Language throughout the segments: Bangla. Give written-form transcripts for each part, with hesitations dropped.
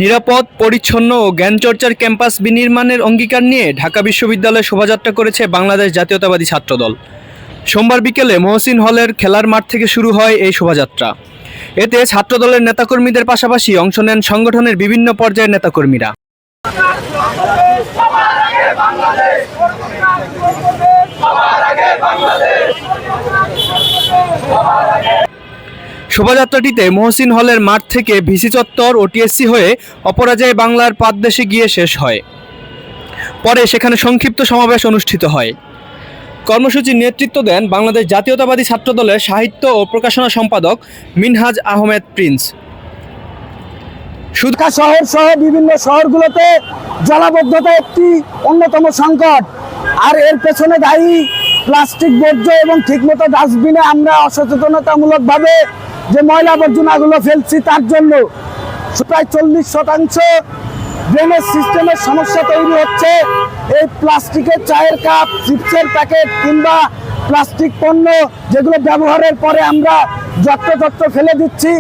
নিরাপদ, পরিচ্ছন্ন ও জ্ঞানচর্চার ক্যাম্পাস বিনির্মাণের অঙ্গীকার নিয়ে ঢাকা বিশ্ববিদ্যালয়ে শোভাযাত্রা করেছে বাংলাদেশ জাতীয়তাবাদী ছাত্রদল। সোমবার বিকেলে মহসিন হলের খেলার মাঠ থেকে শুরু হয় এই শোভাযাত্রা। এতে ছাত্রদলের নেতাকর্মীদের পাশাপাশি অংশ নেন সংগঠনের বিভিন্ন পর্যায়ের নেতাকর্মীরা। শোভাযাত্রাটিতে মহসিন হলের মাঠ থেকে ভিসি চত্বর ও টিএসসি হয়ে অপরাজয় বাংলার পাদদেশে গিয়ে শেষ হয়। পরে সেখানে সংক্ষিপ্ত সমাবেশ অনুষ্ঠিত হয়। কর্মসূচির নেতৃত্ব দেন বাংলাদেশ জাতীয়তাবাদী ছাত্রদলের সাহিত্য ও প্রকাশনা সম্পাদক মিনহাজ আহমেদ প্রিন্স। ঢাকা শহর সহ বিভিন্ন শহরগুলোতে জলাবদ্ধতা একটি অন্যতম সংকট, আর এর পেছনে দায়ী প্লাস্টিক বর্জ্য এবং ঠিকমতো ডাস্টবিনে আমরা অসচেতনতামূলকভাবে যে ময়লা আবর্জনাগুলো ফেলছি তার জন্য প্রায় 40% ড্রেনেজ সিস্টেমের সমস্যা তৈরি হচ্ছে। এই প্লাস্টিকের চায়ের কাপ, চিপসের প্যাকেট কিংবা প্লাস্টিক পণ্য যেগুলো ব্যবহারের পরে আমরা যত্র ফেলে দিচ্ছি,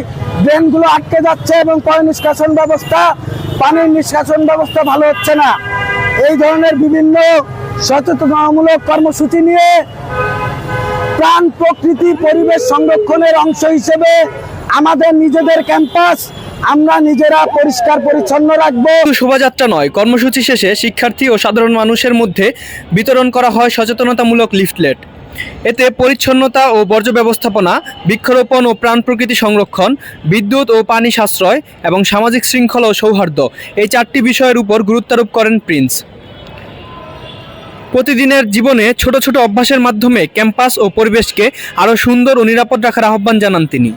ড্রেনগুলো আটকে যাচ্ছে এবং পয় নিষ্কাশন ব্যবস্থা, পানির নিষ্কাশন ব্যবস্থা ভালো হচ্ছে না। এই ধরনের বিভিন্ন সচেতনতামূলক কর্মসূচি নিয়ে প্রাণ, প্রকৃতি, পরিবেশ সংরক্ষণের অংশ হিসেবে আমাদের নিজেদের ক্যাম্পাস আমরা নিজেরা পরিষ্কার পরিচ্ছন্ন রাখবো। শোভাযাত্রা নয়, কর্মসূচি শেষে শিক্ষার্থী ও সাধারণ মানুষের মধ্যে বিতরণ করা হয় সচেতনতামূলক লিফলেট। এতে পরিচ্ছন্নতা ও বর্জ্য ব্যবস্থাপনা, বৃক্ষরোপণ ও প্রাণ প্রকৃতি সংরক্ষণ, বিদ্যুৎ ও পানি সাশ্রয় এবং সামাজিক শৃঙ্খলা ও সৌহার্দ্য এই 4টি বিষয়ের উপর গুরুত্বারোপ করেন প্রিন্স। প্রতিদিনের জীবনে ছোট ছোট অভ্যাসের মাধ্যমে ক্যাম্পাস ও পরিবেশকে আরও সুন্দর ও নিরাপদ রাখার আহ্বান জানান তিনি।